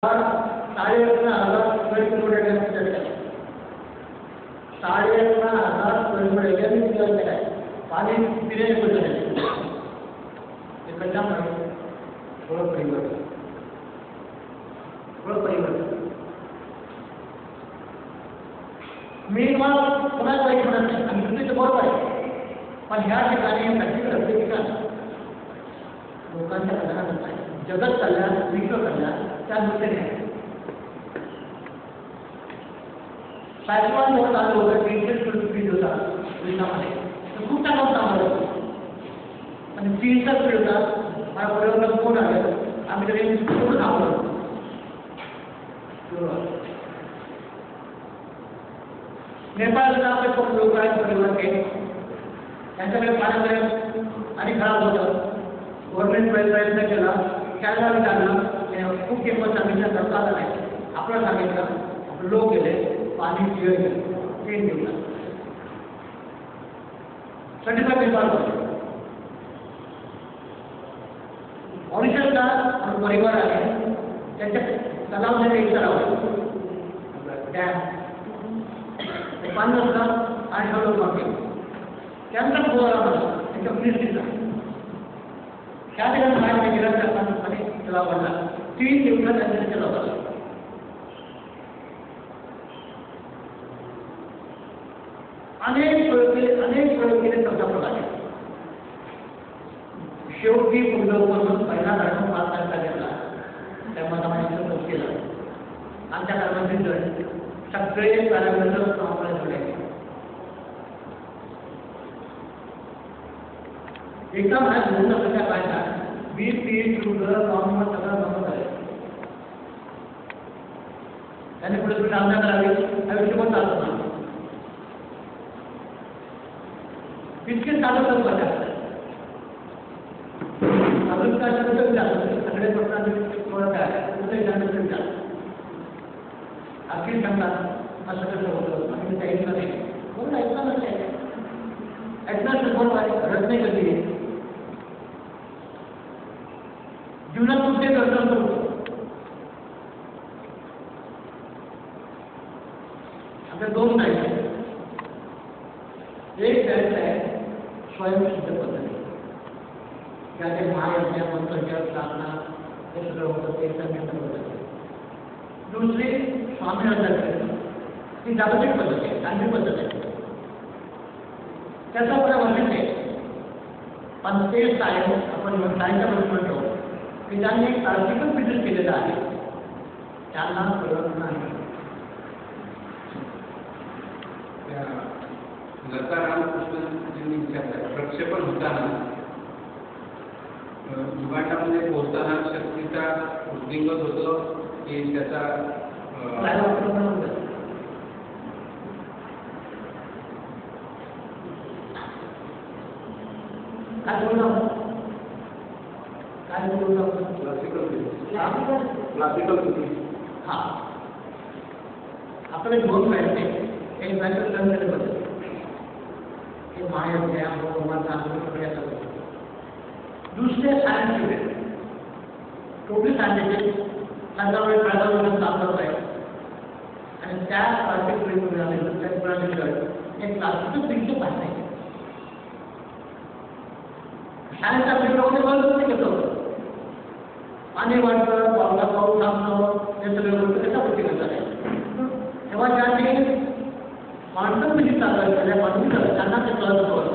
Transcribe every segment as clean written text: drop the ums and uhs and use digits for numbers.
11,500 square kilometre साढ़े 11,000 square kilometre है पानी पीने को चले ये कच्चा पानी थोड़ा परिवर्तन मीनवाल कोणाला काही म्हणत नाही आणि तुमचं बरोबर आहे पण ह्या ठिकाणी प्रॅक्टिकल असते ठिकाण लोकांच्या कल्याणात आहे जगत कल्याण विश्व कल्याण त्या दृष्टीने आहे सायकल होत आलं होतं 350 फीट होता विश्वामध्ये तर खूप चांगलं चांगलं होतं आणि 300 फीट होता मला परिवर्तन कोण आलं आम्ही तरी पूर्ण थांबलो नेपाळचा आपले खूप लोक आहेत परिवार के त्यांच्याकडे पाण्याकडे आणि खराब होतं गव्हर्नमेंट प्रयत्न केला त्याला विचारलं खूप किंमत सांगितलं करता आलं नाही आपलं सांगितलं आपले लोक गेले पाणी क्लिअर केलं चेंज केलं सर्टिफाईड पेपर ऑडिशनचा परिवार आहे त्याच्या तलावामध्ये एक तलाव डॅम पाणी असतं आणि ठरवलं मागे त्यानंतर त्याच्या मिनिस्ट्रीचा त्या ठिकाणी बाहेर गेला त्या तलाव भरला 3 दिवसात त्यांच्या तलाव भरला अनेक प्रयोग केले चौथा प्रकारे शेवटी मुलापासून पहिला धर्म पास करता घेतला त्या मतामध्ये केलं आणि त्या धर्माचे सगळे पॅरामीटर आपल्याला जोडायचे एकदा माझ्या दोन लक्षात पाहिजे 20-30 रुपये फॉर्मवर सगळं जमा करायचं त्याने पुढे तुम्ही सामना करावी आयुष्य पण चालत नाही इतके चालत पाहिजे अजून काय सगळे प्रश्न ओळख आहे कुठे जाणं अखिल सांगतात असं कसं होतं आणि ते ऐकलं नाही कोण ऐकलं नसते ऐकणार कोण घडत नाही कधी जीवनात कुठे दर्शन करतो आपल्या 2 साईड आहेत एक साईड आहे स्वयंसिद्ध पद्धती त्याचे महायज्ञ मंत्र स्थापना हे सगळं होतं ते संगीत होतं दुसरी स्वामी ही जागतिक पद्धत आहे तांत्रिक पद्धत आहे त्याचा आपल्या वर्षित आहे पण ते सायन्स आपण सायन्सच्या बरोबर म्हणतो की त्यांनी एक तार्किकच विकसित केलेलं आहे त्यांना कळत नाही लता रामकृष्णजींनी विचारलं प्रक्षेपण होताना युगांडामध्ये पोहोचताना शक्तीचा वृद्धिंगत होतो की त्याचा काय बोलू क्लासिकल हा आपले 2 माहिती एक मॅटर करण्याचे बद्दल हे माहिती आहे दुसरे सायन्टिफिक टोटली सायंटिफिक फायदा काम करत आहे आणि त्या पार्टिक्युलर एक क्लासिकल पिक्चर पाहिजे सायन्सच्या पिक्चरमध्ये बंद कसं होतं पाणी वाटतं पाऊस थांबणं हे सगळ्या गोष्टी कशा गोष्टी करतात तेव्हा त्या ठिकाणी माणसं कशी चालवायचं त्या माणूस त्यांना ते कळत होतं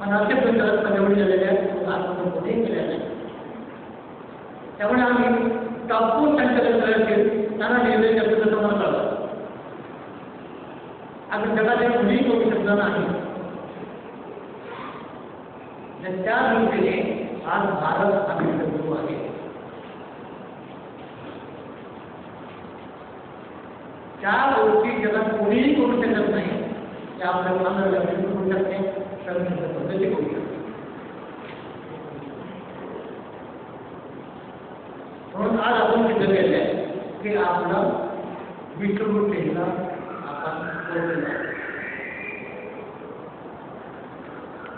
पण असे प्रकार सगळेवढे झालेले आहेत कुठेही केले नाही त्यामुळे आम्ही टापून त्यांच्याकडे करायचे त्यांना निर्णय करतो तसं मला कळलं आपण जगात एक कुणीही करू शकलं नाही त्या दृष्टीने आज भारत आम्ही सुरू आहे त्या गोष्टी जगात कोणीही करू शकत नाही त्या आपल्या मुलांना लक्ष करू शकते सर्व पद्धती करू शकते म्हणून आज आपण सिद्ध केले आहे की आपलं विष्णू केला आपण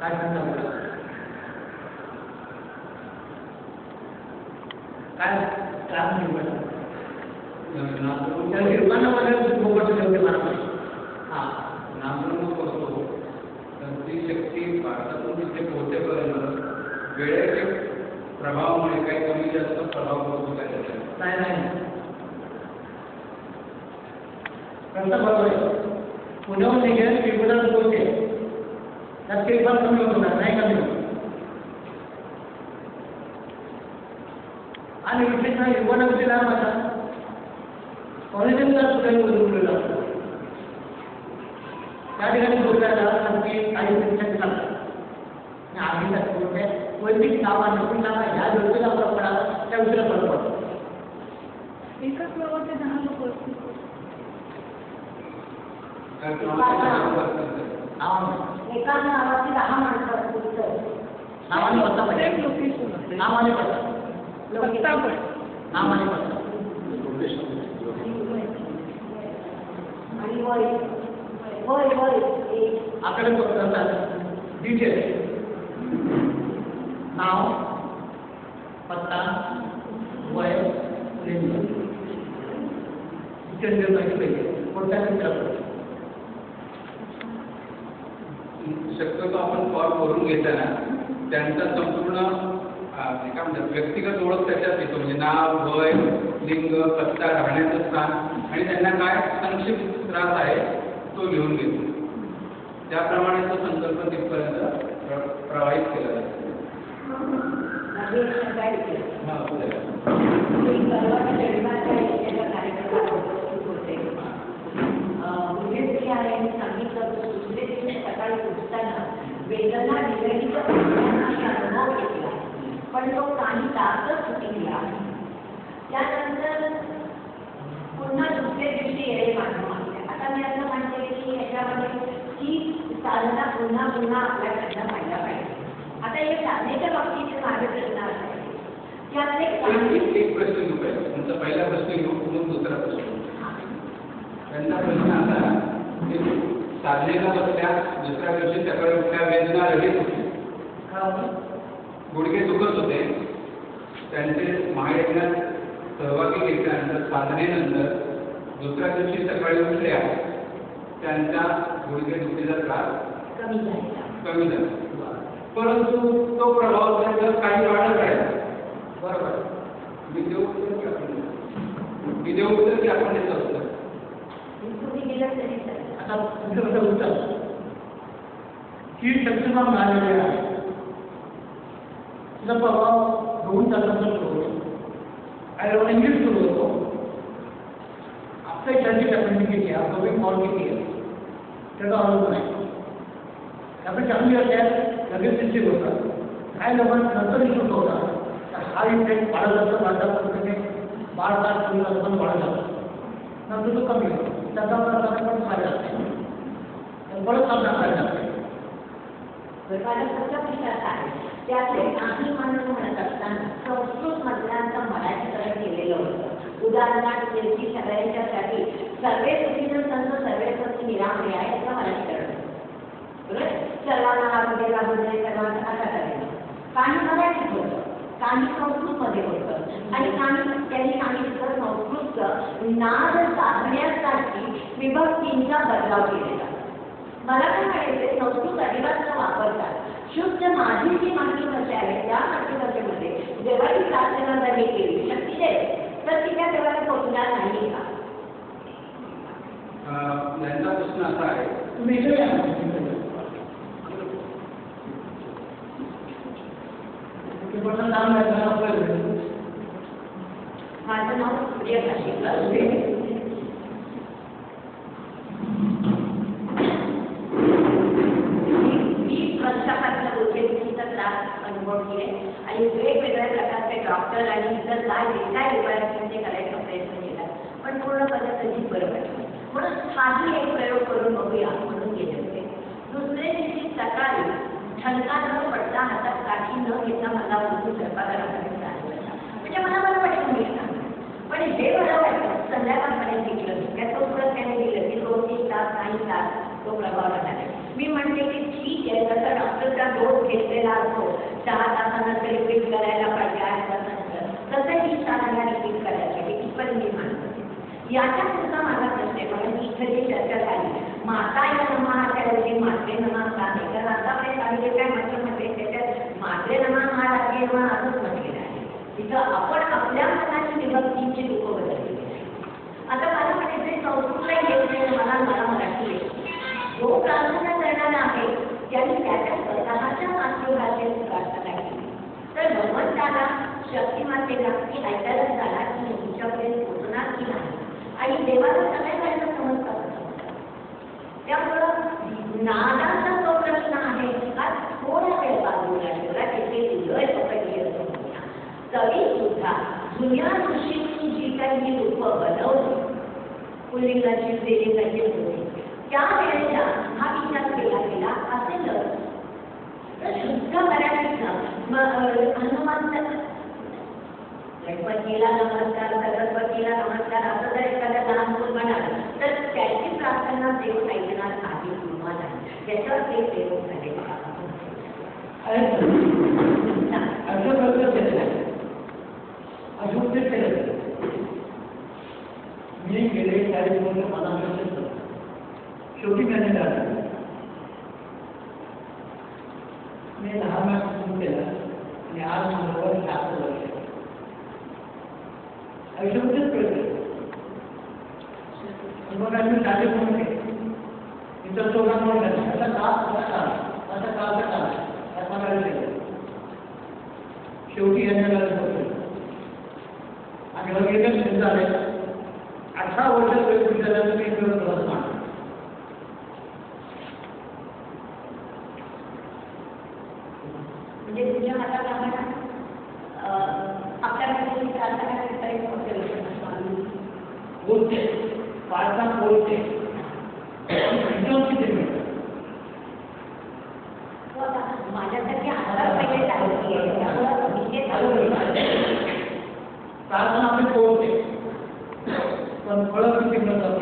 काय सांगता काय काम नाचणूक त्या निर्माणामध्ये मोकट ठेवते मला हा नाचणूक करतो तर ती शक्ती भारतातून तिथे पोहोचेपर्यंत वेळेच्या प्रभावामुळे काही कमी जास्त प्रभाव पडतो काय त्याचा नाही कसं बरोबर आहे पुण्याहून निघेल पिंपळात पोहोचते त्यात काही फार कमी होणार नाही कमी होत आणि विशेषतः युवकांची लाभ आता कॉलेजांचा सुद्धा उरलेला असतो त्या ठिकाणी बोलताना आणखी काही शिक्षक सांगतात आम्ही त्या वैदिक नावा नवीन नावा ह्या गोष्टीला फरक पडावा त्या गोष्टीला फरक पडतो एकाच गावाचे 10 लोक असतील एका नावाची 10 माणसं असतील तर नावाने पत्ता सेम पाहिजे लोकेशन नावाने पत्ता पत्ता पण नावाने पत्ता आणि वय वय वय आकडे करतात डिटेल नाव पत्ता वय लिंग इत्यादी माहिती पाहिजे कोणत्या मित्राकडे शक्यतो आपण कॉल करून घेताना त्यांचा संपूर्ण काय म्हणतात व्यक्तिगत ओळख त्याच्यात येतो म्हणजे नाव वय लिंग पत्ता राहण्याचं स्थान आणि त्यांना काय संक्षिप्त त्रास आहे तो लिहून घेतो त्याप्रमाणे तो संकल्प तिथपर्यंत प्रवाहित केला जातो सकाळी उठताना वेदना डिलिव्हरीचा अनुभव घेतला पण तो काही तासच सुटला त्यानंतर पुन्हा दुसऱ्या दिवशी येणे मानले आता मी असं म्हणते की याच्यामध्ये ही साधना पुन्हा पुन्हा आपल्याकडनं व्हायला पाहिजे आता हे साधनेच्या बाबतीत माझे प्रश्न आहे त्यातले एक प्रश्न घेऊ काय तुमचा पहिला प्रश्न घेऊ म्हणून दुसरा प्रश्न त्यांचा प्रश्न असा की साधनेला बसल्या दुसऱ्या दिवशी सकाळी उठल्या वेदना रहित होती गुडघे दुखत होते त्यांचे महायज्ञात सहभागी घेतल्यानंतर साधनेनंतर दुसऱ्या दिवशी सकाळी उठल्या त्यांचा गुडघे दुखीचा त्रास कमी झाला परंतु तो प्रभाव त्यांचा काही वाढत राहिला बरोबर मी देऊ की आपण देत असतो आता तुमचं उत्तर ही शक्तिमान मिळालेली आहे तिचा प्रभाव घेऊन चालण्याचा सुरू होतो आयरोनिंग सुरू होतो आपल्या ज्यांची कॅपॅसिटी किती आहे आपलं कॉल किती आहे त्याचा अनुभव नाही त्यामुळे चांगली असल्यास लगेच सिस्टीम होतात काय लोकांना नंतर इश्यूज होतात तर हा इफेक्ट वाढत असतो माझ्या पद्धतीने 12 तास पूर्ण पण वाढत जातो नंतर तो कमी होतो त्याचा प्रकार पण फायदा असते परत साधना फायदा असते त्यातले काही माणूस म्हणत असताना संस्कृत मधल्यांचं मराठीकरण केलेलं होतं उदाहरणार्थ त्यांची सगळ्यांच्यासाठी सर्वे सुखीनं संत सर्वे संत निरामय आहे याचं मराठीकरण बरोबर सर्वांना आरोग्य लाभू दे सर्वांना असा करेल काही मराठीत होतं काही संस्कृतमध्ये होतं आणि काही त्यांनी सांगितलं संस्कृतचं नाद साधण्यासाठी विभक्तींचा बदलाव केलेला मला काय म्हणायचं संस्कृत अजिबात न वापरतात शुद्ध माझी जी मातृभाषा आहे त्या मातृभाषेमध्ये जेव्हा ती प्रार्थना जरी केली शक्ती देत तर ती त्या देवाला पोचणार नाही का त्यांचा प्रश्न असा आहे तुम्ही माझं नाव सूर्यभाषेला अनुभव केले आणि वेगवेगळ्या प्रकारचे डॉक्टर आणि इतर काय उपायांचे करायचा प्रयत्न केला पण पूर्ण पद्धतीने बरं वाटलं म्हणून हाही एक प्रयोग करून बघूया म्हणून गेले होते दुसरे दिवशी सकाळी ठणका न पडता हातात काठी न घेता मला उठून स्वयंपाकाला म्हणजे मला बरं वाटलं मी पण हे बरं वाटलं संध्याकाळपर्यंत शिकलं त्याचं उत्तर त्याने दिलं की 2-3 तास काही तास तो प्रभाव झाला मी म्हणते की ठीक आहे जसं डॉक्टरचा डोस घेतलेला असतो 6 तासानंतर रिपीट करायला पाहिजे 8 तासानंतर तसं ही साधना रिपीट करायला पाहिजे पण मी मानते याच्या पुढचा माझा प्रश्न आहे, मला इथे जी चर्चा झाली माता या नमः त्याऐवजी मात्रे नमः का नाही, कारण आतापर्यंत आम्ही जे काय म्हटले त्याच्यात मात्रे नमः हा रात्री नमः असंच म्हटलेलं आहे. तिथं आपण आपल्या मनाची विभक्तीची रूप बदलली. आता मला म्हणायचं संस्कृतला येत नाही, मला मराठी येत. जो प्रार्थना करणारा आहे त्यांनी त्याच्या स्वतःच्या मातृभाषेत प्रार्थना केली तर भगवंताला शक्तिमातेला ती ऐकायलाच झाला की तुमच्यापर्यंत पोहोचणार की नाही. आणि देवाला सगळ्या वेळेला समजतात. त्यामुळं नादाचा जो प्रश्न आहे हा थोडा वेळ बाजूला ठेवला, त्याचे उदय पकडली असं म्हणूया. तरी सुद्धा जुन्या ऋषींनी जी काही रूपं बनवली पुल्लिंगाची स्त्रीलिंगाची होती त्यावेळेला हा विचार केला गेला असेलच तर शुद्ध मराठीतनं हनुमान गणपतीला नमस्कार सरस्वतीला नमस्कार असं जर एखाद्या लहान मुल म्हणाल तर त्याची प्रार्थना देव ऐकणार आहे किंवा नाही त्याच्यावर ते प्रयोग झाले. मी गेले 40 वर्ष मनापासून शेवटी त्याने झालं मी 10 मार्च सुरू केला आणि आज माझ्यावर 7 वर्ष आयुष्यामध्येच कळतं. मग आम्ही साधे म्हणून इतर चौघांमुळे असा काळ शेवटी येण्याला आणि मग एकच झाले 18 वर्ष विद्यालयात मी करत मांडतो. म्हणजे तुझ्या हाताप्रमाणे आपल्याकडे प्रार्थना बोलते प्रार्थना बोलते माझ्यासाठी हजार पहिले प्रार्थना आम्ही बोलते पण फळं किती मिळतात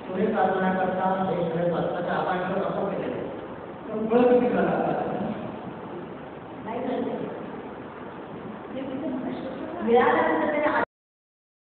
तुम्ही प्रार्थना करता हे सगळे स्वतःच्या